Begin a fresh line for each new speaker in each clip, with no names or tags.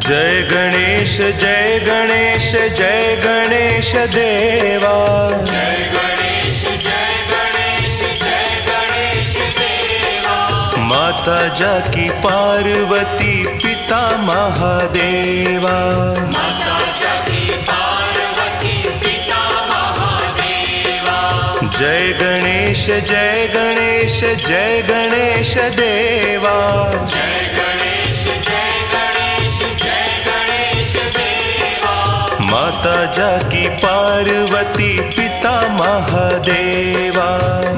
जय गणेश जय गणेश जय गणेश देवा।
जय गणेश जय गणेश जय गणेश देवा।
माता जाकी पार्वती पिता महादेवा।
माता जाकी पार्वती पिता महादेवा।
जय गणेश जय गणेश जय गणेश देवा।
जय गणेश जय गणेश जय गणेश देवा।
माता जाकी पार्वती पिता महादेवा।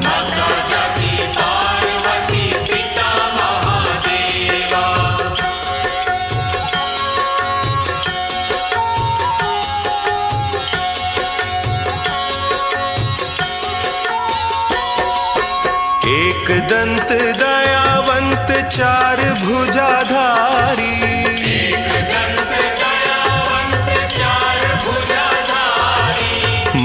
माता जाकी पार्वती पिता महादेवा।
एक दंत दयावंत चार भुजाधारी।
एक दंत दयावंत चार भुजाधारी।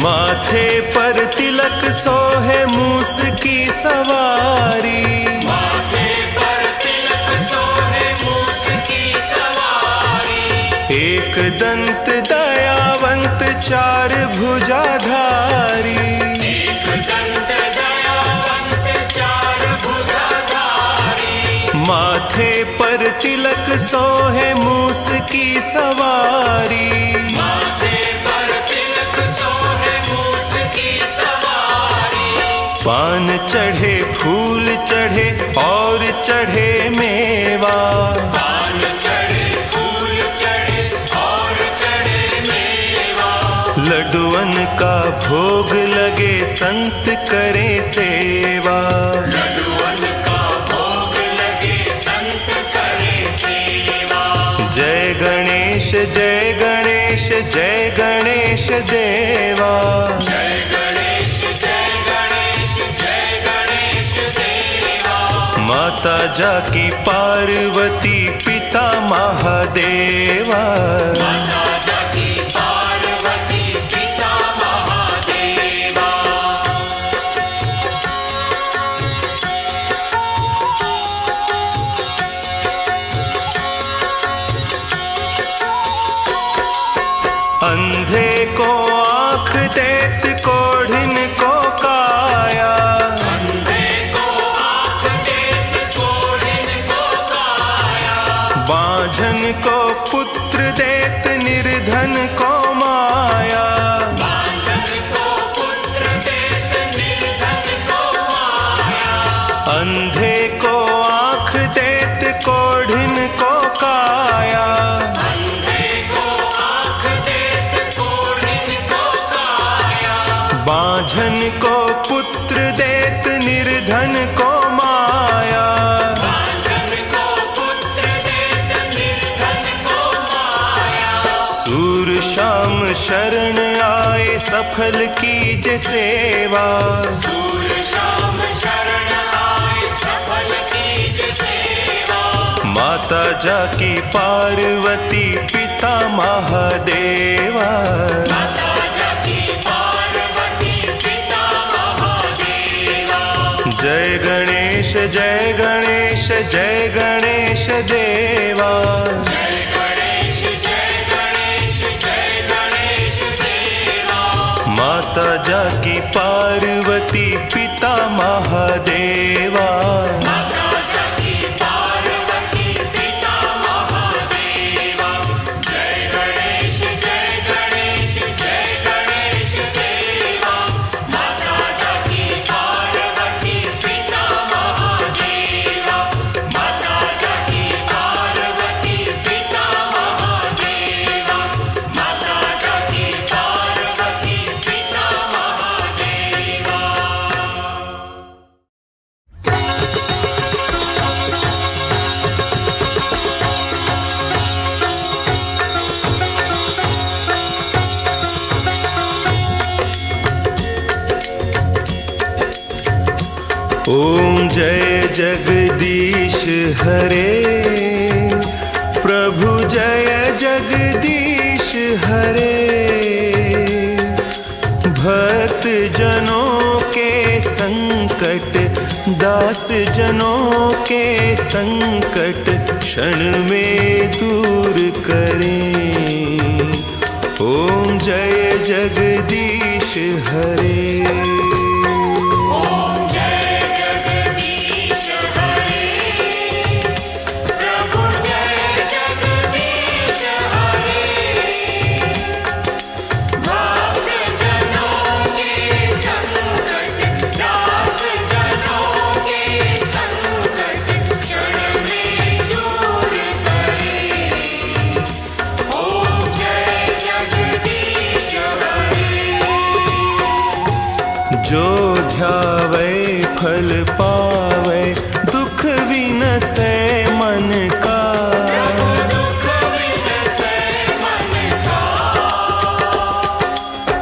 माथे पर तिलक सोहे मूस की सवारी।
माथे पर तिलक सोहे मूस की सवारी।
एक दंत दयावंत चार भुजाधारी।
एक दंत दयावंत चार भुजाधारी।
माथे पर तिलक सोहे मूस की सवारी।
माथे पर तिलक सोहे मूस की सवारी।
पान चढ़े फूल चढ़े और चढ़े मेवा।
पान चढ़े फूल चढ़े और चढ़े मेवा।
लड्डुअन का भोग लगे संत करे सेवा।
लड्डुअन का भोग लगे संत करे सेवा।
जय गणेश जय गणेश जय गणेश देवा।
जय गणेश जय गणेश जय गणेश देवा।
माता जाकी पार्वती पिता महादेवा।
माता जाकी पार्वती पिता महादेवा।
अंधे को आँख देत कोढ़िन को काया।
अंधे को आँख देत कोढ़िन को काया।
बांझन को पुत्र देत निर्धन को माया।
बांझन को पुत्र देत निर्धन को माया।
अंधे को आँख देत कोढ़िन को काया।
अंधे को आँख देत कोढ़िन को काया।
बांझन को पुत्र देत निर्धन को माया।
बांझन को पुत्र देत निर्धन को माया।
सूर शाम शरण आए सफल कीजे सेवा।
सूर शाम शरण आए सफल कीज सेवा।
माता जाकी पार्वती पिता महादेवा।
माता जाकी पार्वती पिता महादेवा।
जय गणेश जय गणेश जय गणेश देवा।
जय गणेश जय गणेश जय गणेश देवा।
माता जाकी पार्वती पिता महादेवा।
माता जाकी पार्वती पिता महादेवा। जय गणेश जय गणेश जय गणेश देवा। माता जाकी पार्वती पिता महादेवा। माता जाकी पार्वती पिता महादेवा। माता जाकी पार्वती पिता महादेवा।
ओम जय जगदीश हरे। प्रभु जय जगदीश हरे। भक्त जनों के संकट दास जनों के संकट क्षण में दूर करें। ओम जय जगदीश हरे। जो ध्यावे फल पावे दुख विनसे मन का।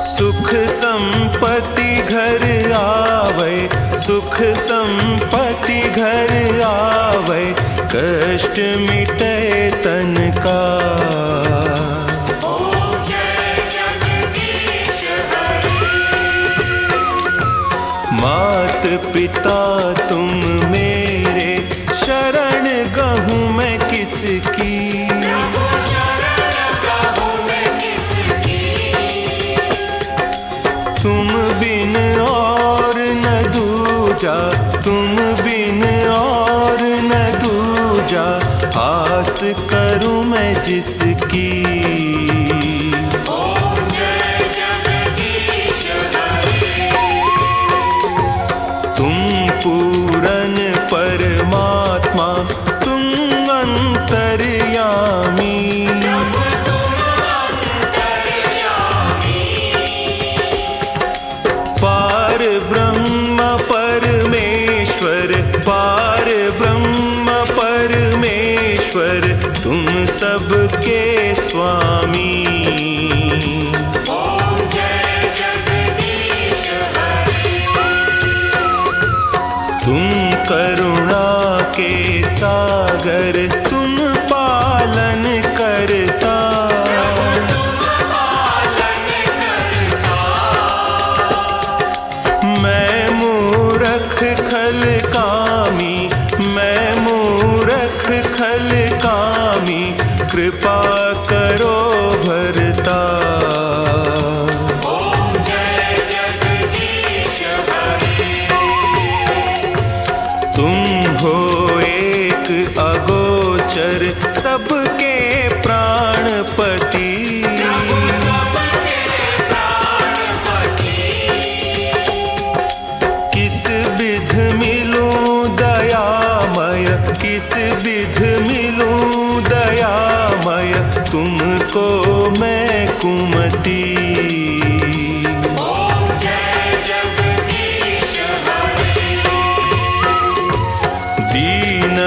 सुख संपत्ति घर आवे, सुख संपत्ति घर आवे, कष्ट मिटे तन का। मात पिता तुम मेरे, शरण गहूँ मैं किसकी। तुम बिन और न दूजा, तुम बिन और न दूजा, आस करूँ मैं जिसकी। पूरन परमात्मा तुम अंतर्यामी। पार ब्रह्म परमेश्वर, पार ब्रह्म परमेश्वर, तुम सबके स्वामी। तुम करुणा के सागर, तुम पालन करता। मैं मूर्ख खल कामी, मैं मूर्ख खल कामी, कृपा करो भरता। अगोचर सबके प्राणपति। किस विध मिलूं दयामय, किस विध मिलूं दयामय, तुमको मैं कुमति।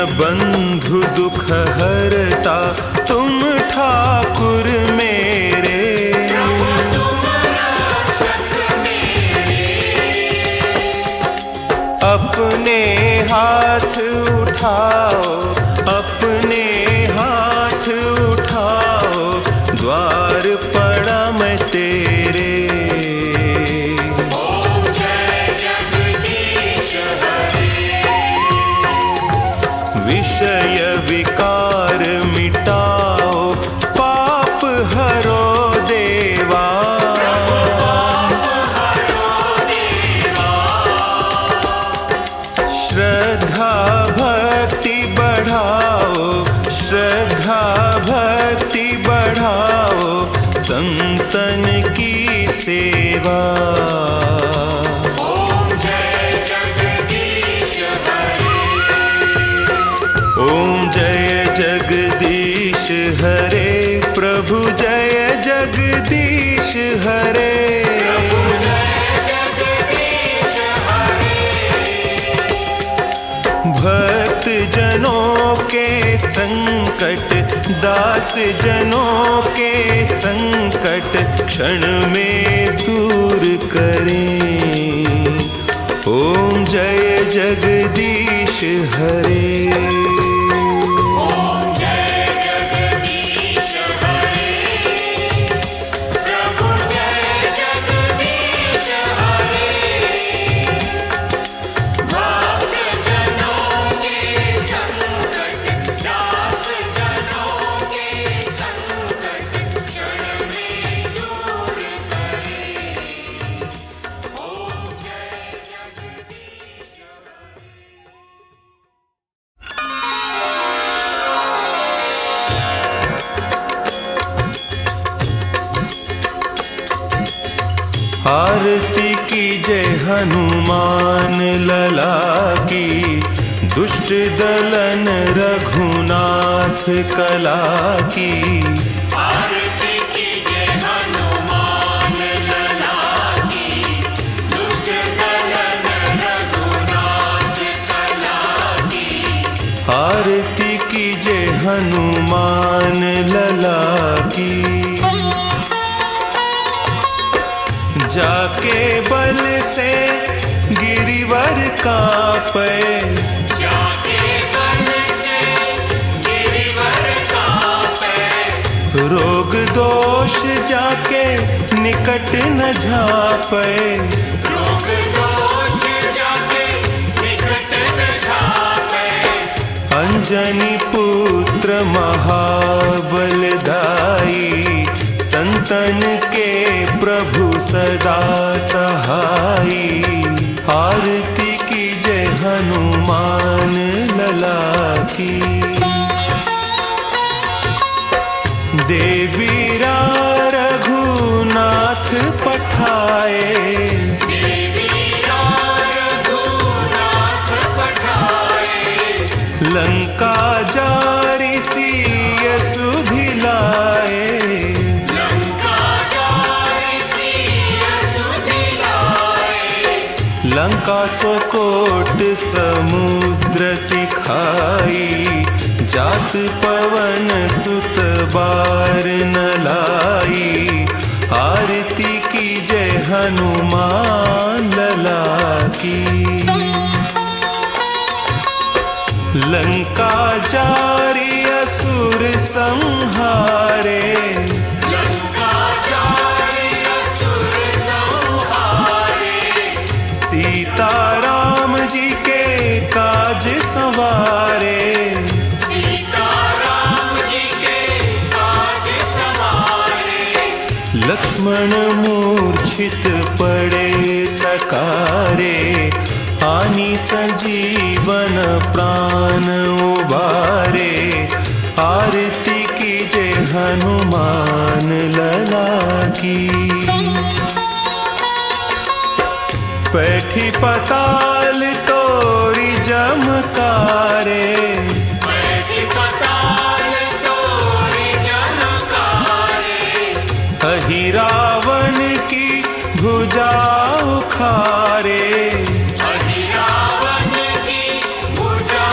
बंधु दुख हरता तुम ठाकुर मेरे। अपने हाथ उठाओ, अपने हाथ उठाओ, द्वार पड़ा मैं तेरे। विषय विकार मिटाओ, पाप हरो देवा। श्रद्धा भक्ति बढ़ाओ, श्रद्धा भक्ति बढ़ाओ, संतन की सेवा। ओम जय जगदीश हरे, प्रभु जय जगदीश हरे। भक्त जनों के संकट, दास जनों के संकट, क्षण में दूर करें। ओम जय जगदीश हरे।
भक्त
आरती कीजे हनुमान लला की, दुष्ट दलन रघुनाथ कला की।
आरती कीजे हनुमान लला की, दुष्ट दलन रघुनाथ कला की।
आरती कीजे हनुमान लला की। जाके बल से गिरिवर कांपे,
जाके बल से गिरिवर कांपे।
रोग दोष जाके निकट न झापे।
रोग दोष जाके निकट न झापे।
अंजनी पुत्र महाबलदाई, संतन के प्रभु सदा सहाई। आरती कीजे हनुमान लला की। देवीरा रघुनाथ पठाए,
देवीरा रघुनाथ पठाए।
लंका जारी सिय सुधि लाए। लंका सोकोट समुद्र सिखाई, जात पवन सुत बार न लाई। आरती कीजे हनुमान लला की। लंका जारी असुर संहारे, सीताराम जी के काज संवारे।
सीताराम जी के काज संवारे।
लक्ष्मण मूर्छित पड़े सकारे, आनी संजीवन प्राण उबारे। आरती कीजे हनुमान लला की। बैठी पताल तोरी जमकारे,
बैठी पताल तोरी जमकारे।
अहि रावण की भुजा उखारे।
अहि रावण की भुजा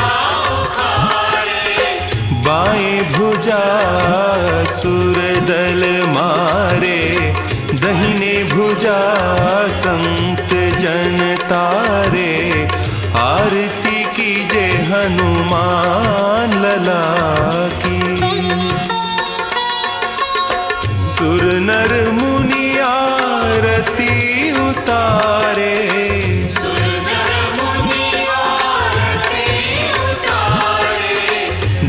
उखारे।
बाएं भुजा असुर दल मारे, दहिने भुजा संत जन तारे। आरती कीजे हनुमान लला की। सुर नर मुनि आरती उतारे,
सुर नर मुनि आरती उतारे।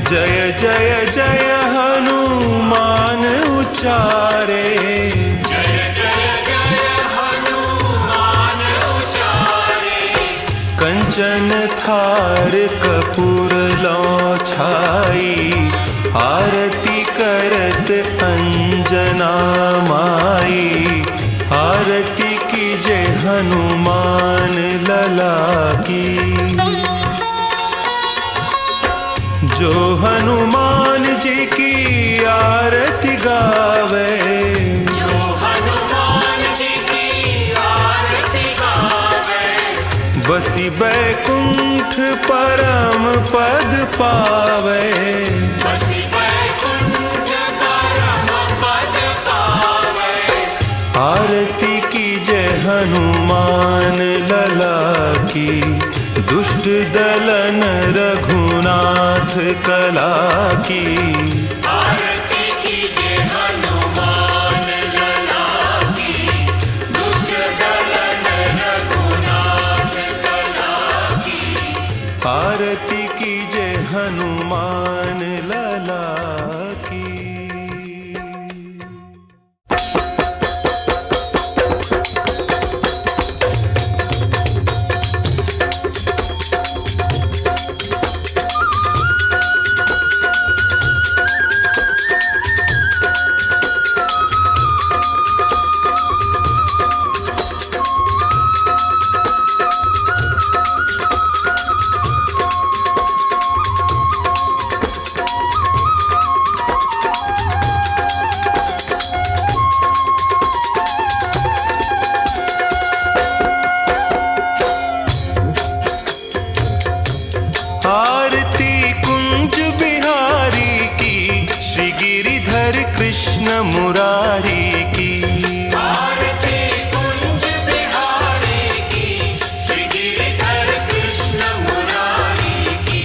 जय जय जय हनुमान उचारे।
जय जय जय हनुमान उचारे।
कंचन थार कपूर लौ छाई, आरती करत अंजना माई। आरती कीजे हनुमान लला की। जो हनुमान जी की आरती गावे,
जो हनुमान जी की आरती गावे।
बसी बैकुंठ परम पद पावे।
बसी बैकुंठ परम पद पावे।
आरती कीजे हनुमान लला की। दुष्ट दलन रघुनाथ कला की।
आरती कीजे हनुमान लला की। दुष्ट दलन रघुनाथ कला की।
आरती कीजे हनुमान लला की। मुरारी की।
आरती कुंज बिहारी की, श्री गिरिधर कृष्ण मुरारी की।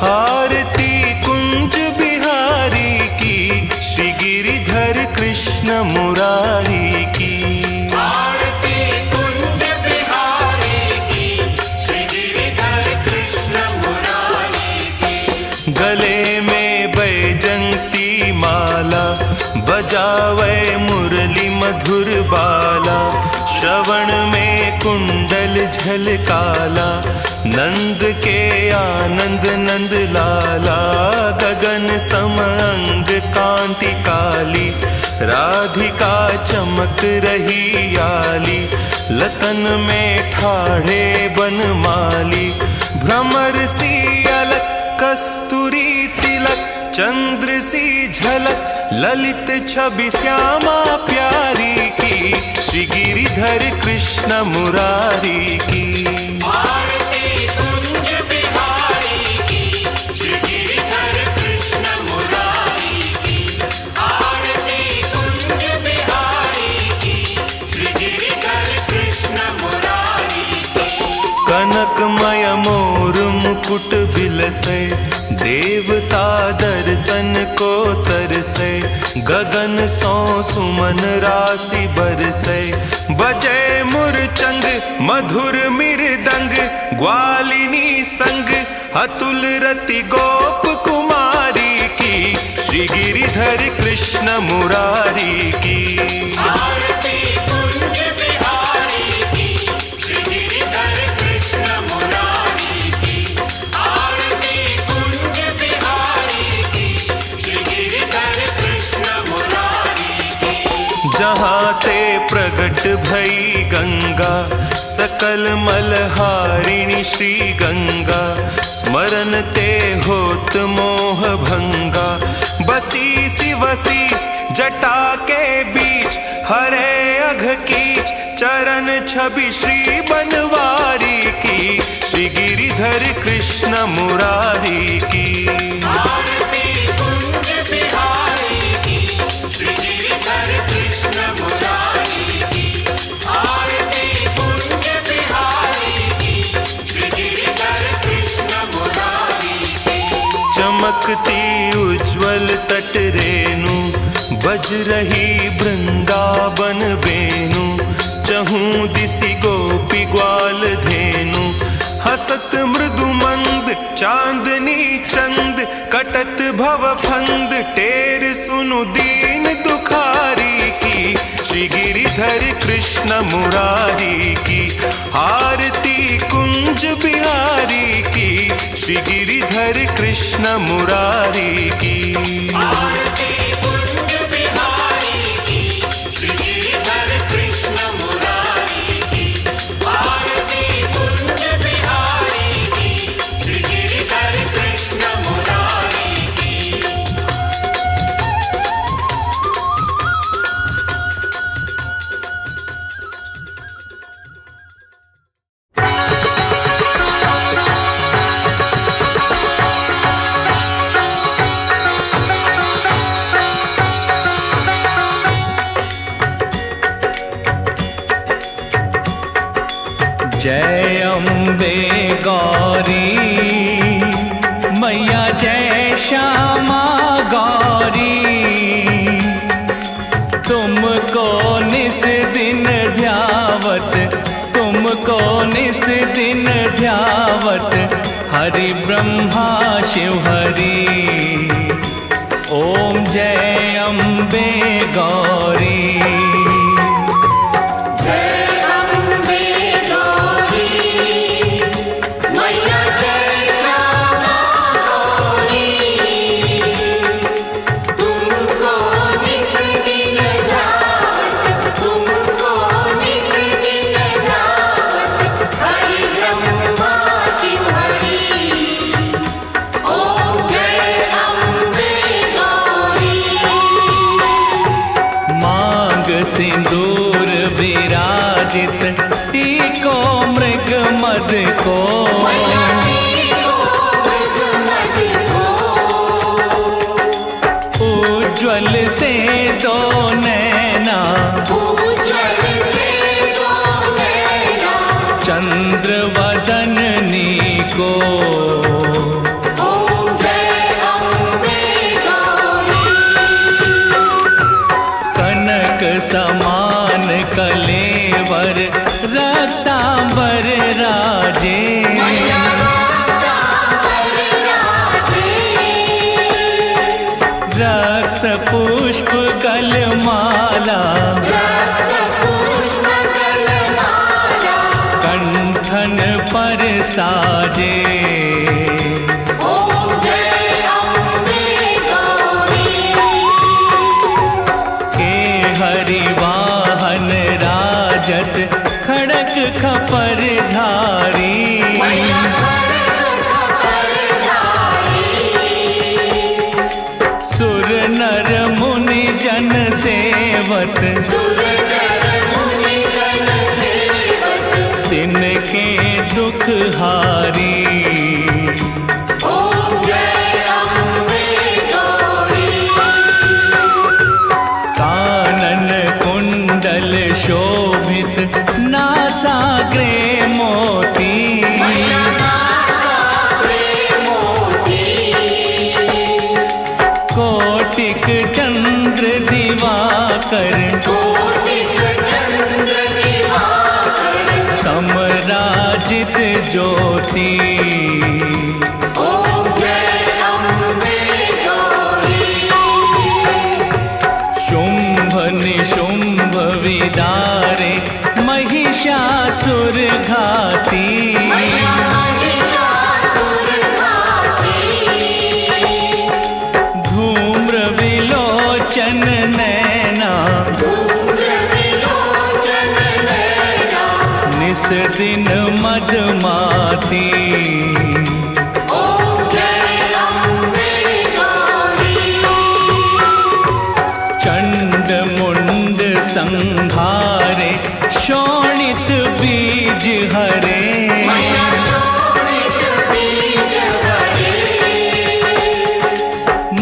आरती कुंज बिहारी की, श्री गिरिधर कृष्ण मुरारी की।
आरती कुंज बिहारी की, श्री गिरिधर कृष्ण मुरारी की।
गले में बैजंती माला, बजावे मुरली मधुर बाला। श्रवण में कुंडल झलकाला, नंद के आनंद नंद लाला। गगन सम अंग कांति काली, राधिका चमक रही आली। लतन में ठाढ़े बनमाली, भ्रमर सी अलक कस्तूरी तिलक। चंद्र सी झलक ललित छवि श्यामा प्यारी की, श्री गिरिधर कृष्ण मुरारी की।
आरती कुंज बिहारी की, श्री गिरिधर कृष्ण मुरारी की। आरती कुंज बिहारी की, श्री गिरिधर कृष्ण मुरारी की।
कनकमय मोर मुकुट बिलसे, देवता दर्शन को तरसे। गगन सो सुमन राशि बरसे, बजे मुरचंग मधुर मृदंग। ग्वालिनी संग अतुल रति गोप कुमारी की, श्री गिरिधर कृष्ण मुरारी की।
आरती कुंज बिहारी की, श्री गिरिधर कृष्ण मुरारी की। आरती कुंज बिहारी की, श्री गिरिधर कृष्ण मुरारी की।
जहाँ ते प्रगट भई गंगा, सकल मलहारिणी श्री गंगा। स्मरण ते होत मोह भंगा, बसी सी वसीस जटा के बीच। हरे अघ कीच चरण छवि श्री बनवारी की, श्री गिरिधर कृष्ण मुरारी की।
आरती कुंज बिहारी की, श्री गिरिधर कृष्ण मुरारी की। आरती कुंज बिहारी की, श्री गिरिधर कृष्ण मुरारी की।
चमकती उज्ज्वल तट रेणु, बज रही वृंदावन वेणु। चहूं दिसि गोपी ग्वाल धेनु, हसत मृदु मंद चांदनी चंद। कटत भव फंद टेर सुनु दीन दुखारी की, श्री गिरिधर कृष्ण मुरारी की। आरती कुंज बिहारी की, श्री गिरिधर कृष्ण मुरारी की।
आरती कुंज बिहारी की, श्री गिरिधर कृष्ण मुरारी की। आरती कुंज बिहारी की, श्री गिरिधर कृष्ण मुरारी की।
जय अम्बे गौरी मैया, जय श्यामा गौरी। तुमको निस दिन ध्यावत, तुमको निस दिन ध्यावत। हरि ब्रह्मा शिव हरि, ओम जय अम्बे गौरी। सिंदूर विराजित, टीको मृग मद को। उज्ज्वल से दो नैन समान कलेवर रक्तांबर राजे। रक्त पुष्प कलमाला कंठन पर साजे। हरिवाहन राजत खड़क खपर धारी। सुर नर मुनि जन सेवत तिनके दुख हारी। शोभित नासाग्रे मोती। कोटिक चंद्र दिवाकर समराजित ज्योति। शुंभ निशुंभ विदारे महिषासुर घाती। धूम्र विलोचन नैना निस दिन मधुमाती। चंड मुंड संहारे शोणित बीज हरे।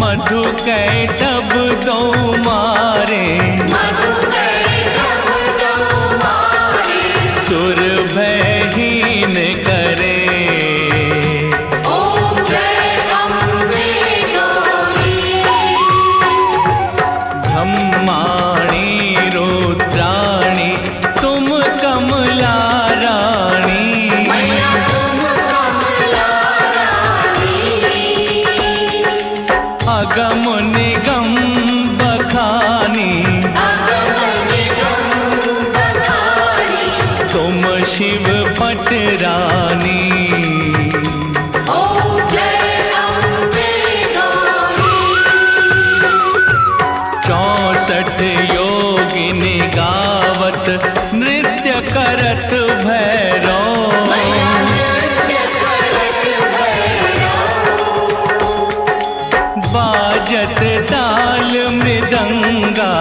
मधु कैटभ दो मारे सुर भयहीन करे। ब्रह्माणी रुद्राणी तुम कमला रानी। अगम निगम बखानी तुम शिव पटरानी। चौसठ योगिनी गावत नृत्य करत भैरव। बाजत ताल मृदंगा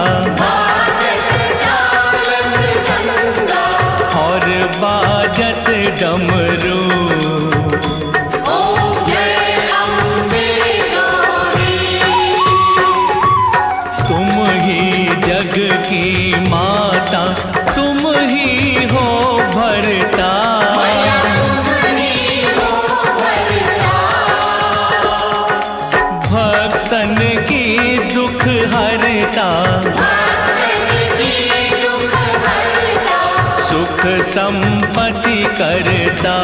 और बाजत डमरू। तुम ही जग की माता तुम ही हो भरता। भक्तन की दुख हरता सुख संपत्ति करता।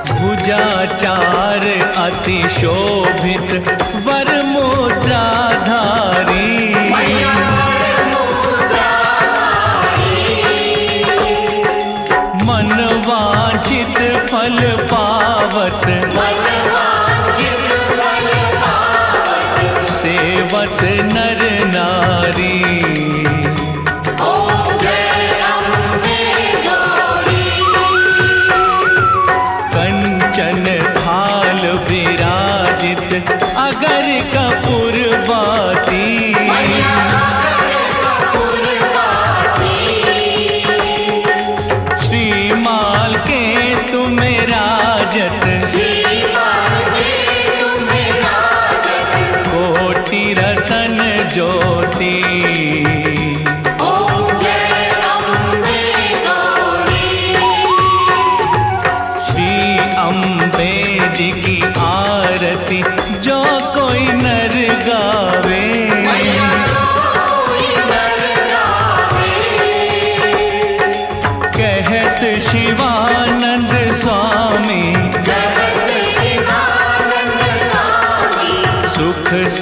भुजाचार अति शोभित वर मुद्राधारी। मनवांचित फल पावत सेवत नर नारी। कंचन थाल विराजित अगर कपूर बाती। श्रीमाल के तुम राजत कोटि रतन ज्योति। श्री अम्बे जी की आरती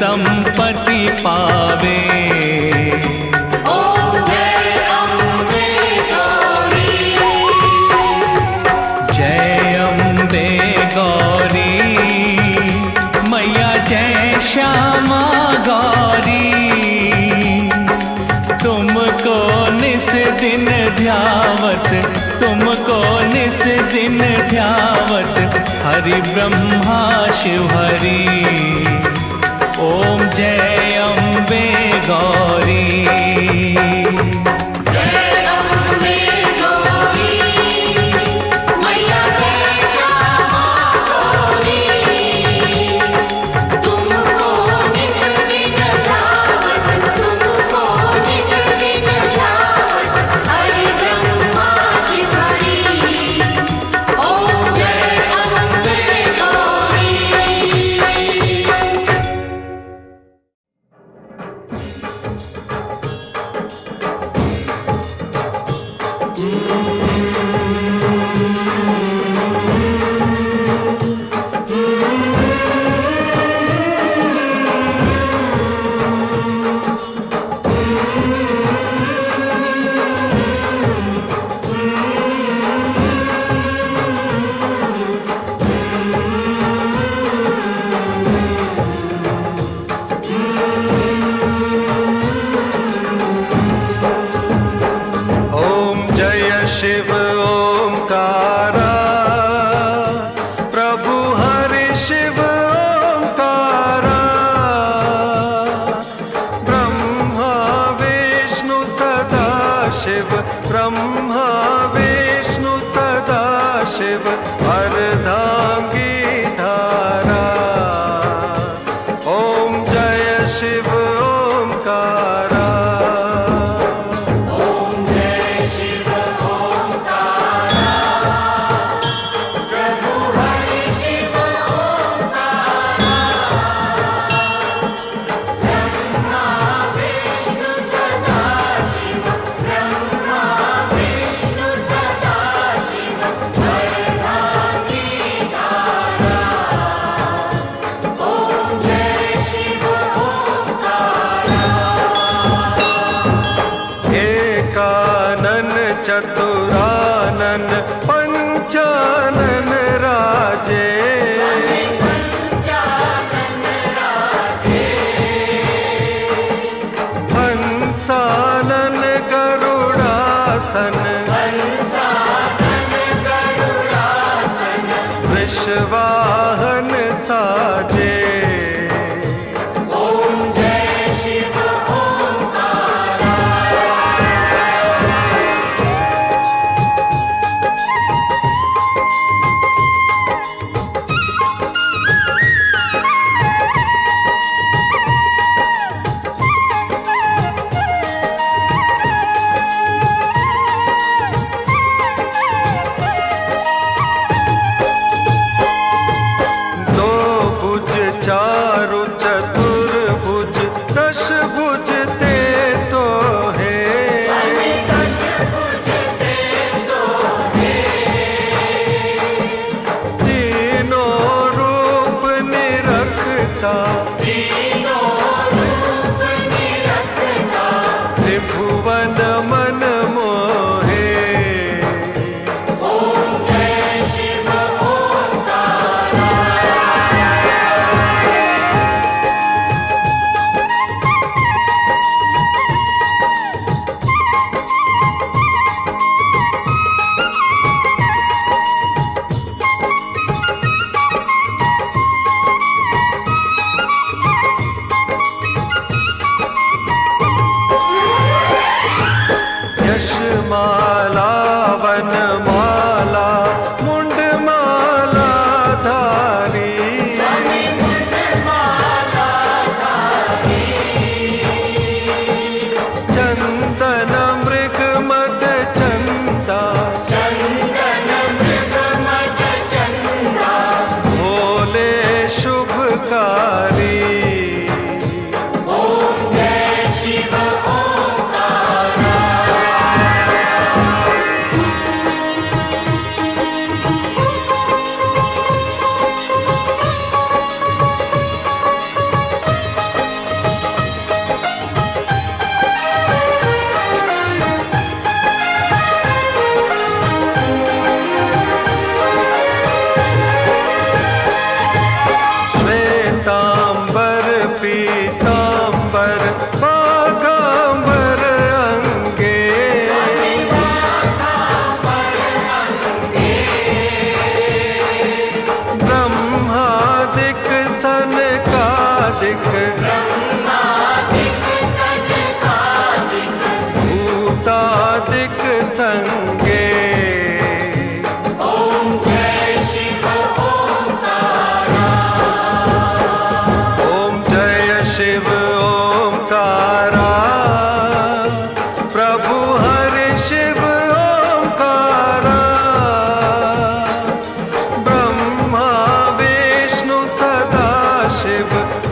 संपत्ति पावे।
ओम जय अम्बे गौरी,
जय अम्बे गौरी, मैया जय श्यामा गौरी। तुमको निस दिन ध्यावत, तुमको निस दिन ध्यावत, हरि ब्रह्मा शिव हरि। ओम जय अम्बे गौरी।
जय अम्बे गौरी, मैया जय श्यामा गौरी। तुमको निस दिन ध्यावत, तुमको निस दिन ध्यावत, हरि ब्रह्मा शिव हरि। ओम जय अम्बे गौरी।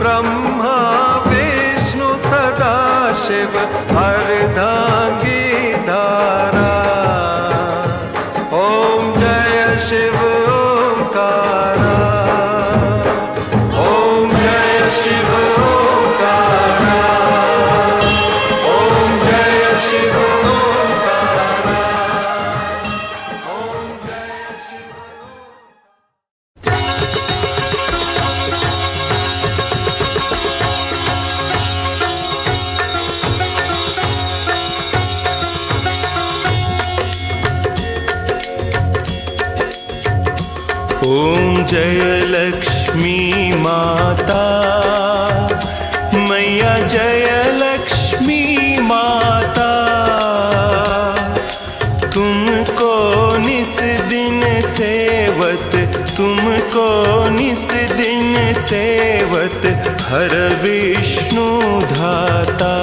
ब्रह्मा विष्णु सदा शिव अर्धांगी धारा। ओम जय शिव ओंकारा, ओम जय शिव ओंकारा, ओम जय शिव ओंकारा, ओम जय शिव। ओम जय लक्ष्मी माता, मैया जय लक्ष्मी माता। तुमको निस दिन सेवत, तुमको निस दिन सेवत हर विष्णु धाता।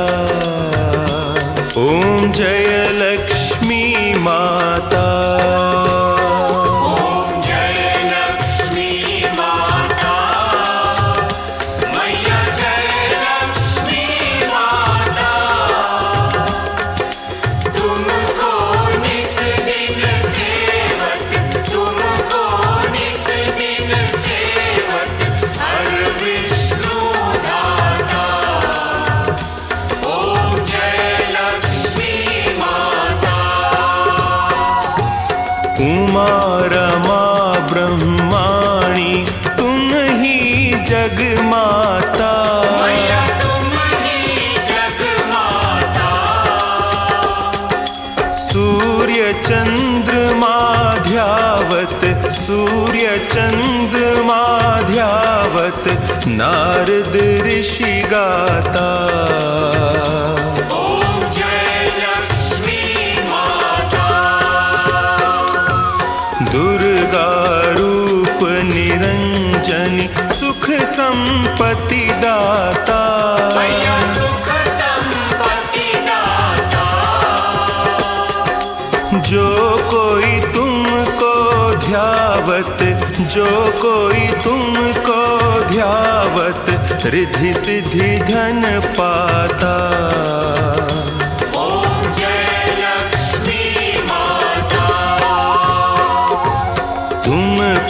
ओम जय लक्ष्मी माता। उमा रमा ब्रह्माणी तुम ही जग माता।
मैया तुम ही जग माता।
सूर्य चंद्रमा ध्यावत, सूर्य चंद्रमा ध्यावत नारद ऋषि गाता। दुर्गा रूप निरंजनी सुख संपत्ति दाता।
मैया सुख संपत्ति दाता।
जो कोई तुमको ध्यावत, जो कोई तुमको ध्यावत रिद्धि सिद्धि धन पाता।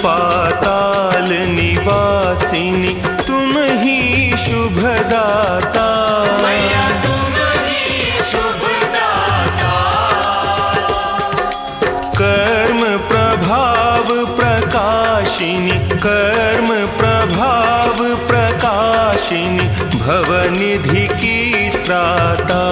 पाताल निवासिनी तुम ही शुभदाता।
मैया तुम ही शुभदाता।
कर्म प्रभाव प्रकाशिनी, कर्म प्रभाव प्रकाशिनी भवनिधि की त्राता।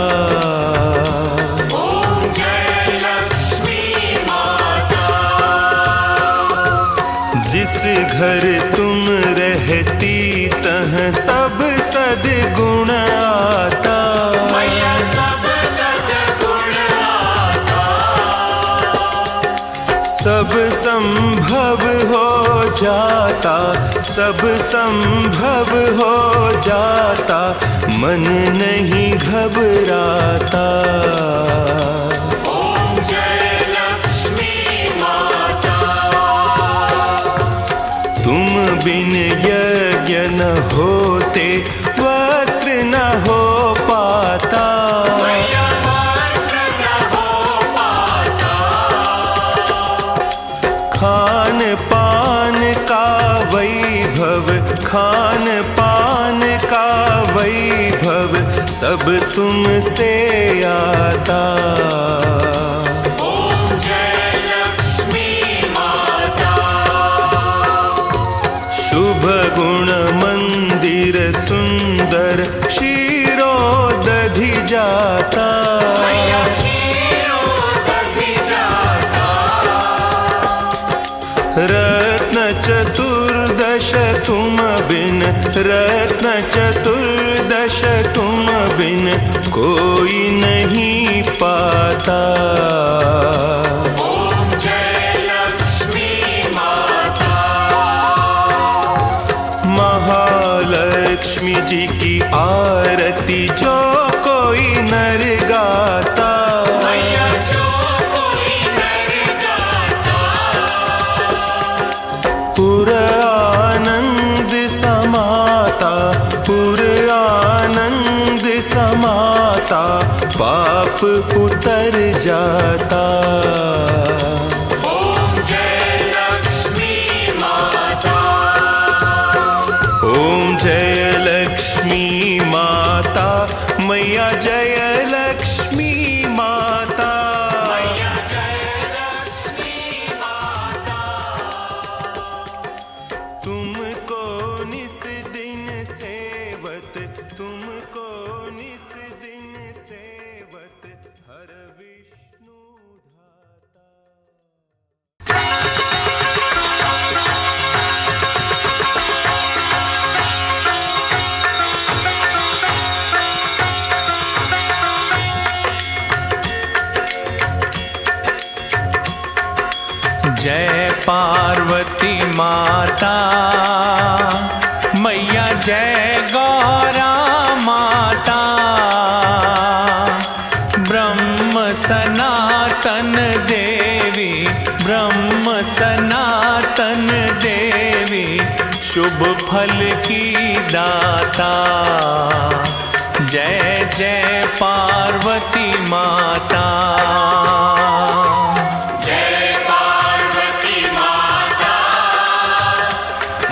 जिस घर तुम रहती तह सब सद्गुण आता।
मैया सब सद्गुण आता।
सब संभव हो जाता, सब संभव हो जाता मन नहीं घबराता। बिन यज्ञ न होते वस्त्र न हो पाता।
मैया वस्त्र न हो पाता।
खान पान का वैभव, खान पान का वैभव सब तुमसे आता। गुण मंदिर सुंदर क्षीरोदधि जाता।
मैया क्षीरोदधि जाता।
रत्न चतुर्दश तुम बिन, रत्न चतुर्दश तुम बिन कोई नहीं पाता। महालक्ष्मी जी की आरती जो कोई नर गाता।
मैया जो कोई नर गाता।
पुर आनंद समाता माता पुर आनंद समाता पाप उतर जाता।
ओम जय लक्ष्मी माता।
ओम जय लक्ष्मी माता मैया जय लक्ष्मी माता।
मैया जय लक्ष्मी माता।
तुमको निस दिन सेवत तुमको निस दिन सेवत हर विष्णु धाता।
जय पार्वती माता मैया जय गौरा माता। ब्रह्म सनातन देवी ब्रह्म सनातन देवी शुभ फल की दाता। जय जय पार्वती माता।
जय पार्वती माता।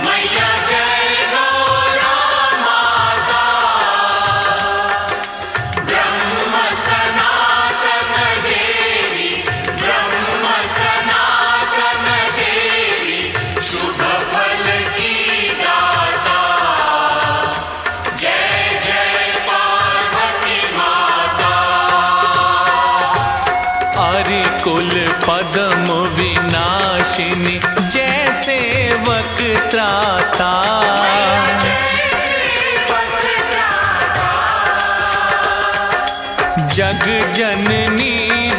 मैया जय गौरा माता। ब्रह्म सनातन देवी ब्रह्म सनातन देवी शुभ फल की दाता। जय जय पार्वती माता।
आर्य कुल पद्म विनाशिनी जय सेवक त्राता। जग जननी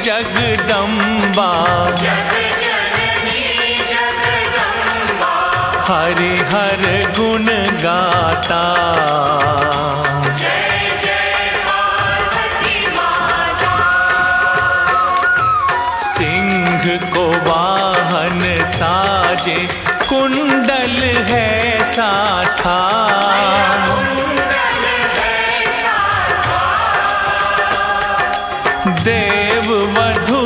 जगदम्बा हरि हर गुण गाता। सिंह को वाहन साजे कुंडल है साथा। देव वधू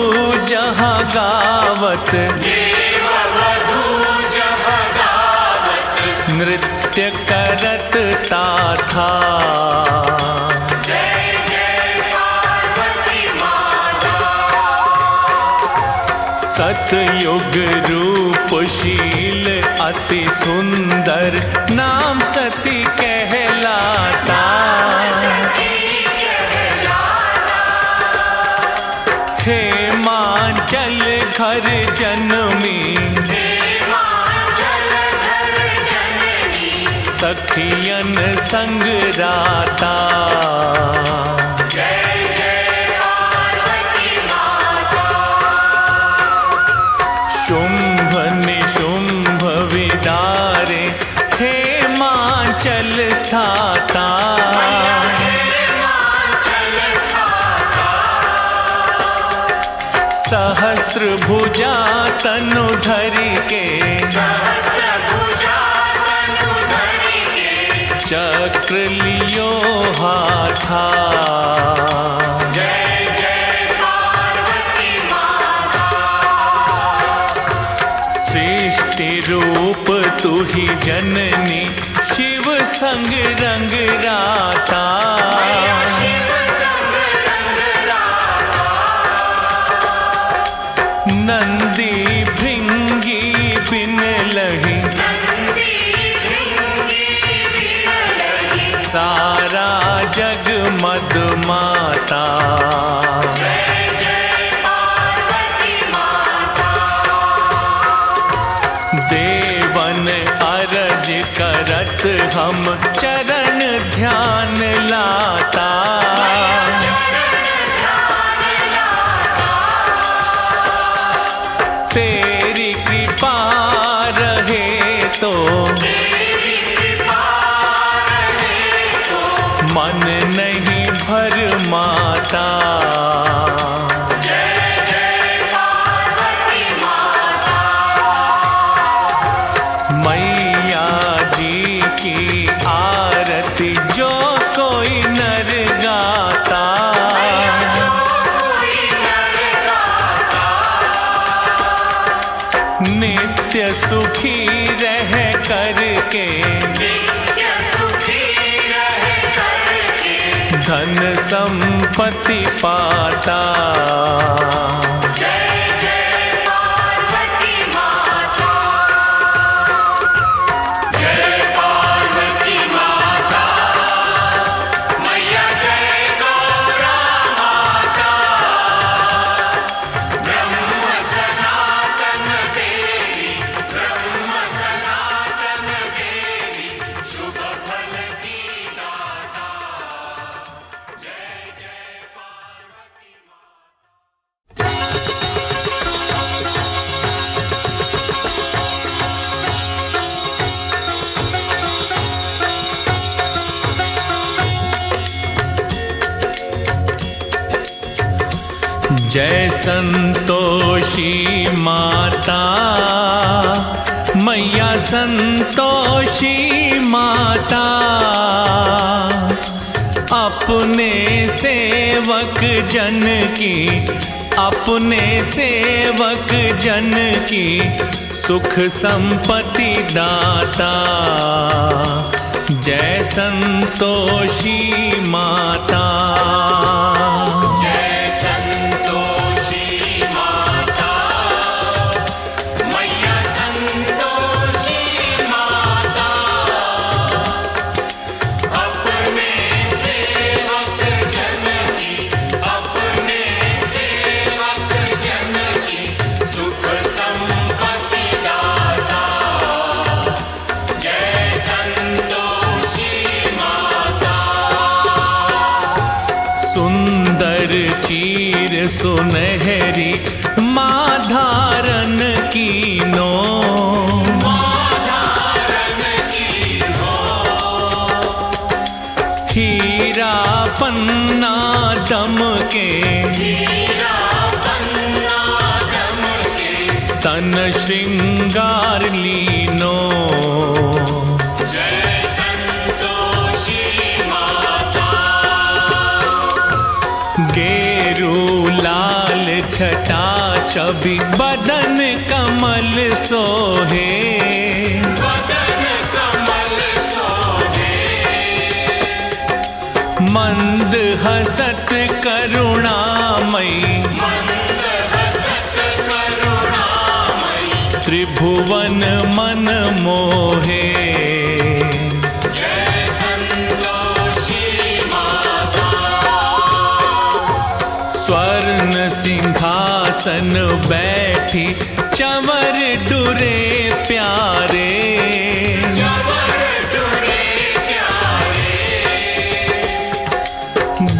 जहाँ गावत नृत्य करत ताथा। सतयुग रूपशील अति सुंदर नाम सती कहलाता। हेमांचल घर जनमी सखियन संग राता। शुंभ निशुंभ विदारे हेमांचल स्थाता। सहस्त्र भुजा तनु धरि के चक्र लियो हाथा। सृष्टि रूप तू ही जननी शिव संग रंग राता। नंदी भृंगी बिन लही सारा जग मद माता। देवन अरज करत हम चरण ध्यान लाता। तेरी कृपा रहे तो मन नहीं भर माता। मैया जी की धन संपत्ति पाता।
जय जय पार्वती माता, जय पार्वती माता, मैया जय गौरा माता, ब्रह्म सनातन देवी, ब्रह्म सनातन देवी, शुभ फल की दाता। जय जय पार्वती माता।
जय संतोषी माता, मैया संतोषी माता, अपने सेवक जन की, अपने सेवक जन की सुख संपत्ति दाता। जय संतोषी माता।
जय संतोषी माता, मैया संतोषी माता, अपने सेवक जन की, अपने सेवक जन की सुख संपत्ति दाता। जय संतोषी माता।
सुंदर चीर सुनहरी माँ धारण कीनो,
धारण की हो,
हीरा पन्ना दम के,
हीरा पन्ना दम के,
तन श्रृंगार लीनो।
जय संतोषी माता।
गेरू लाल छटा छवि बदन कमल सोहे,
वदन कमल शोभे,
मंद हसत करुणामयी,
मंद हसत करुणामयी,
त्रिभुवन मन मोहे।
जय संतोषी माता।
स्वर्ण सिंहासन बैठी चंवर डुरे प्यारे,
जवर डुरे प्यारे,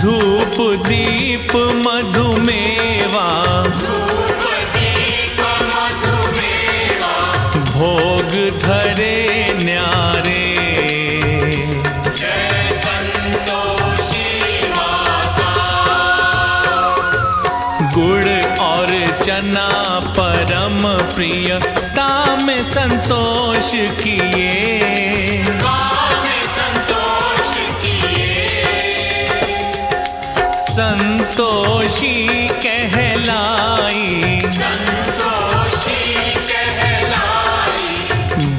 धूप दीप मधुमेवा,
धूप दीप मधुमेवा,
भोग धरे न्यारे।
जय संतोषी माता।
गुड़ और चना परम प्रिय ताम संतोष किए,
काम संतोष किए,
संतोषी कहलाई,
संतोषी कहलाई,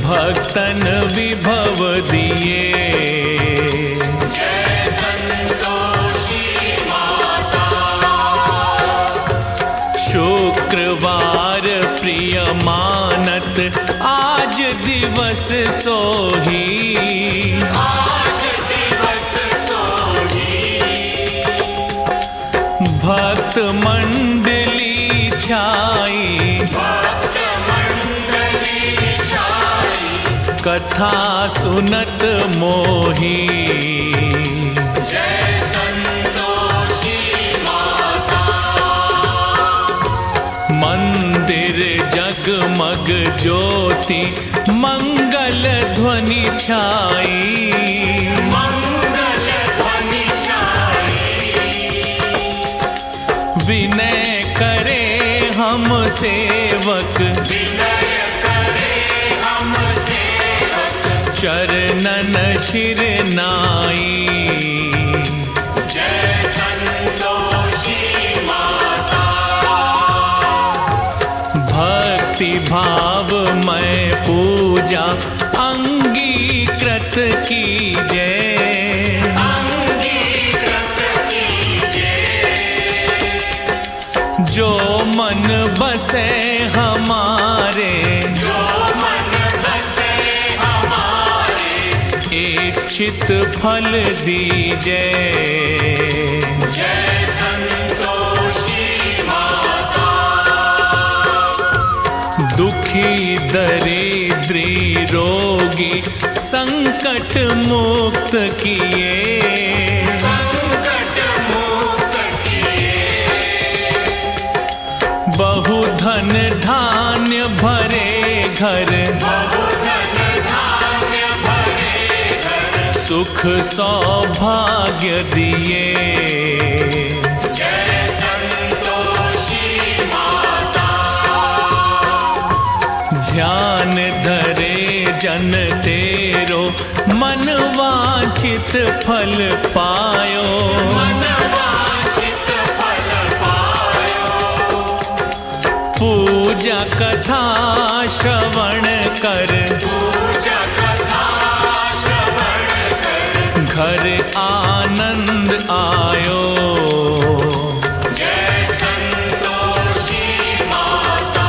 भक्तन विभव दिए।
जय संतोषी माता।
शुक्रवार प्रिय मानत आज दिवस सोही,
आज दिवस सोही,
भक्त मंडली छाई,
भक्त मंडली छाई,
कथा सुनत मोही।
जय संतोषी माता।
मंदिर जगमग ज्योति मंगल ध्वनि छाई,
मंगल ध्वनि छाई,
विनय करे हम सेवक,
विनय करे हम सेवक,
चरणन शिर नाई।
जय संतोषी माता।
भक्ति भाव मैं पूजा अंगीकृत की जय,
अंगीकृत
वांछित फल दीजे।
जय संतोषी माता।
दुखी दरिद्री रोगी संकट मुक्त किए।
संकट मुक्त किए।
बहु धन धान्य भरे घर,
बहुधन धान्य भरे घर।
सुख सौभाग्य दिए।
जय संतोषी माता।
ध्यान धरे जन तेरो मन वांछित फल पायो।
मन वांछित फल पायो।
पूजा कथा श्रवण कर,
पूजा कथा श्रवण कर।
घर आनंद आयो।
जय संतोषी माता।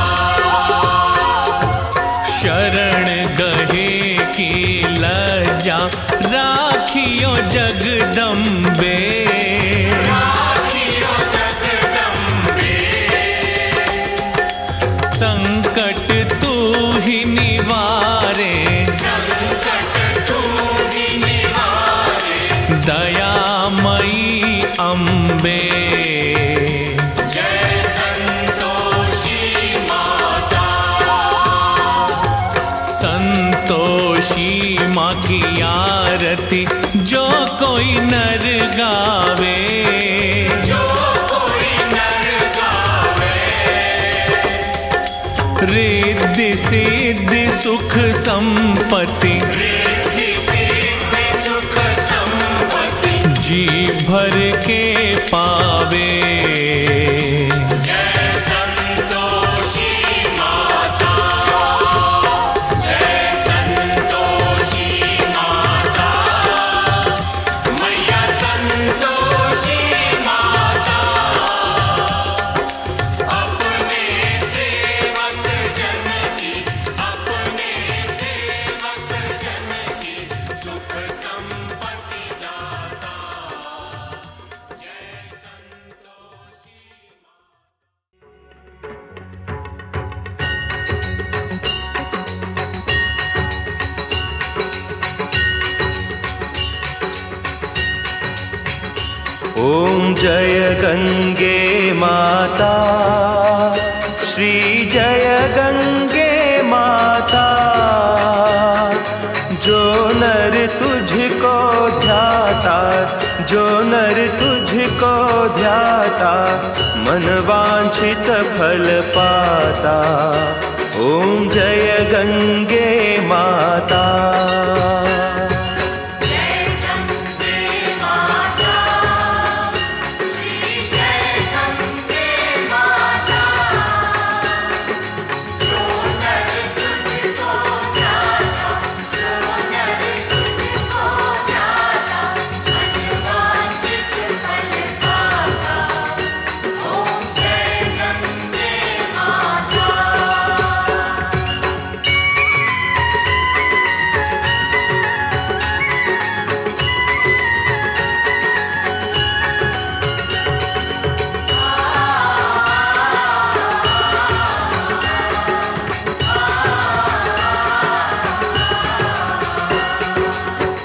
शरण गहे की लज्जा राखियो जगदम्बे।
राखियो जगदम्बे।
संकट तू ही निवारे,
संकट तू ही निवारे।
दयामयी अम्बे।
जय संतोषी माता।
संतोषी माँ की आरती जो कोई नर गावे।
जो कोई नर गावे।
रिद्धि सिद्धि सुख संपत्ति
रिद्धि सिद्धि सुख संपत्ति।
जी भर के पावे।
जय संतोषी माता। जय संतोषी माता। मैया संतोषी माता। अपने सेवक जन की, अपने सेवक जन की सुख संपत्ति दाता। जय संतोषी।
ॐ जय गंगे माता, श्री जय गंगे माता। जो नर तुझको ध्याता, जो नर तुझको ध्याता, मन वांछित फल पाता। ॐ जय गंगे माता।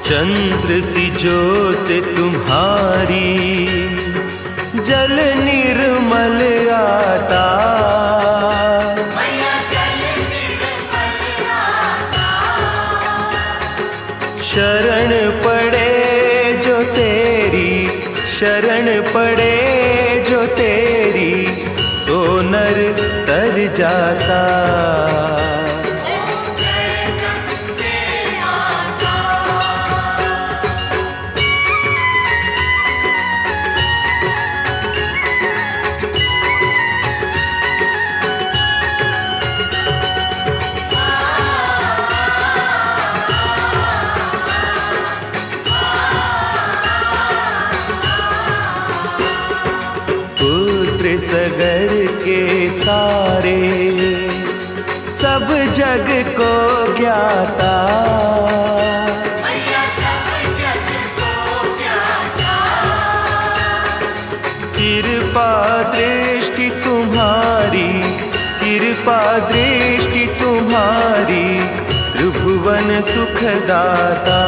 चंद्र सी ज्योत तुम्हारी, जल निर्मल आता। शरण पड़े जो तेरी, शरण पड़े जो तेरी, सो नर तर जाता। सगर के तारे सब जग को ज्ञाता।
मैया सब जग
कृपा दृष्टि तुम्हारी, कृपा दृष्टि तुम्हारी, त्रिभुवन सुखदाता।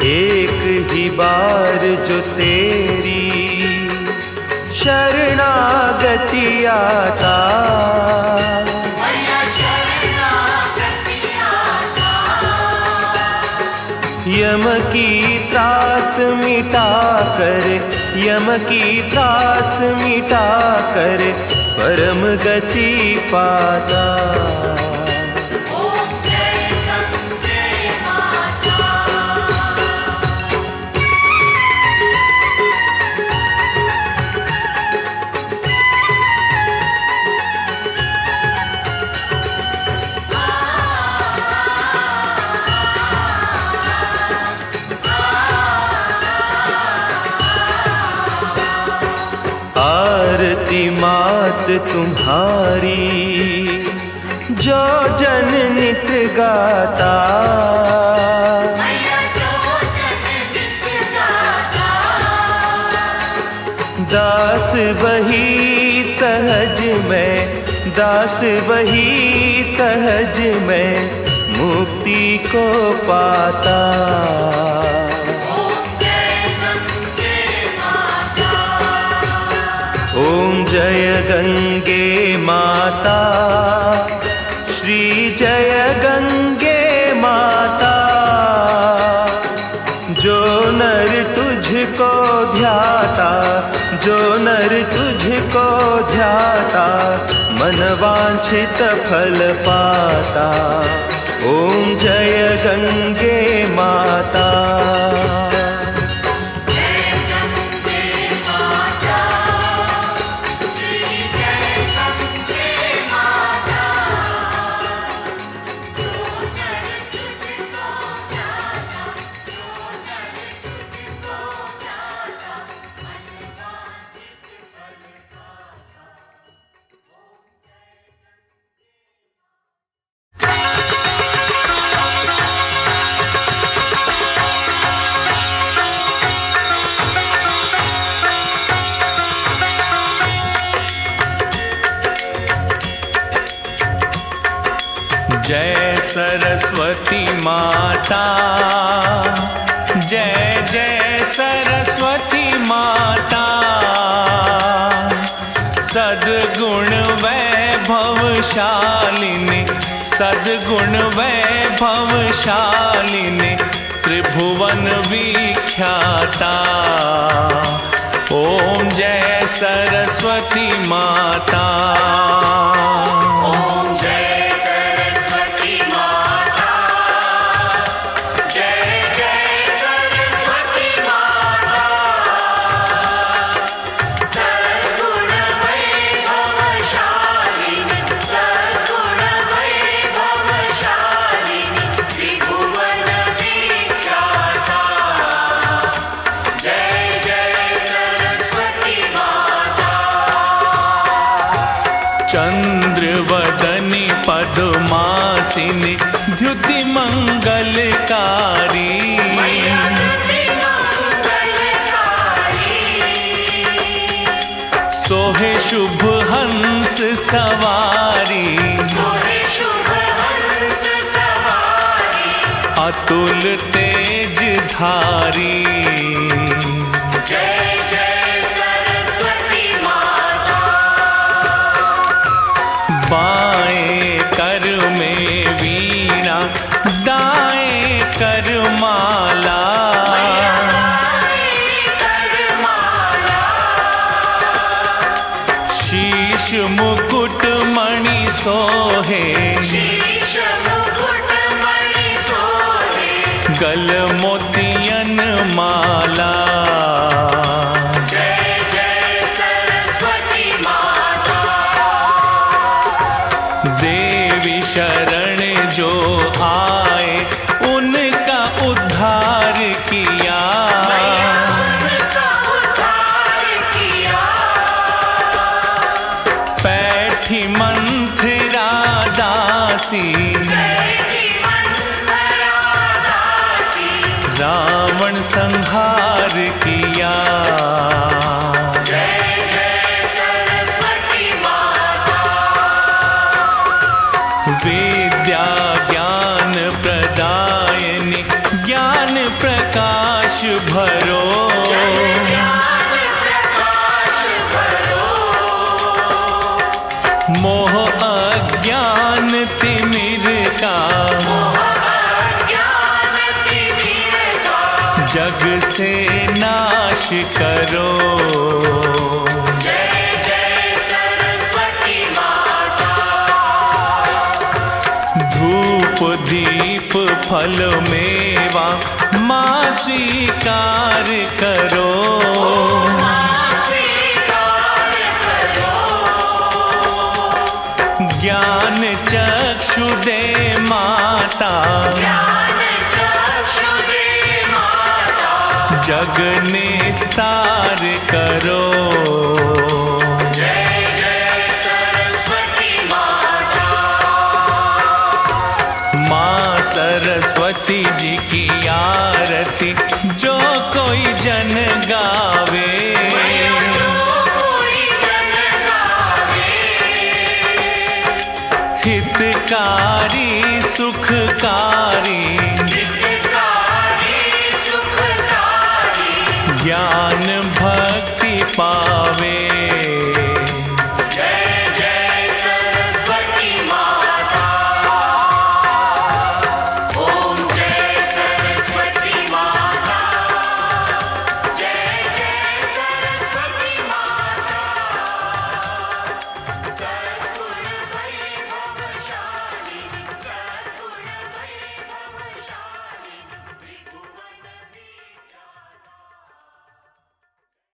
एक ही बार जो तेरी शरणागति आता, यम की त्रास मिटा कर, यम की त्रास मिटा कर परम गति पाता। आरती मात तुम्हारी जो जन नित गाता, दास वही सहज में, दास वही सहज में मुक्ति को पाता। ओम जय गंगे माता, श्री जय गंगे माता। जो नर तुझको ध्याता, जो नर तुझको ध्याता, मन वांछित फल पाता। ओम जय गंगे माता।
जय सरस्वती माता, जय जय सरस्वती माता। सद्गुण वैभवशालिनी, सद्गुण वैभवशालिनी, त्रिभुवन विख्याता। ओम जय सरस्वती माता। चंद्रवदनी पद्मासिनी, द्युति मंगलकारी। सोहे शुभ हंस सवारी, अतुल तेज धारी।
जय जय सरस्वती माता।
बाएं कर में वीणा, दाएं कर माला। शीश मुकुट मणि सोहे, गल मोतियन माला।
जय जय सरस्वती माता।
देवी बैठी मंथरा दासी, रावण संहार किया।
जय जय सरस्वती माता।
विद्या ज्ञान प्रदायिनी, ज्ञान प्रकाश भरो,
ज्ञान प्रकाश भरो।
मोह अज्ञान तिमिर का,
अज्ञान तिमिर का,
जग से नाश करो।
जय जय सरस्वती माता।
धूप दीप फल मेवा माँ स्वीकार करो,
स्वीकार करो।
ज्ञान चक्षु दे माता,
ज्ञान चक्षु दे माता।
जग निस्तार करो।
जय जय सरस्वती माता।
माँ सरस्वती जी की आरती जो कोई जन गावे,
जो कोई जन गावे।
हितकारी सुखकारी,
हितकारी सुखकारी।
ज्ञान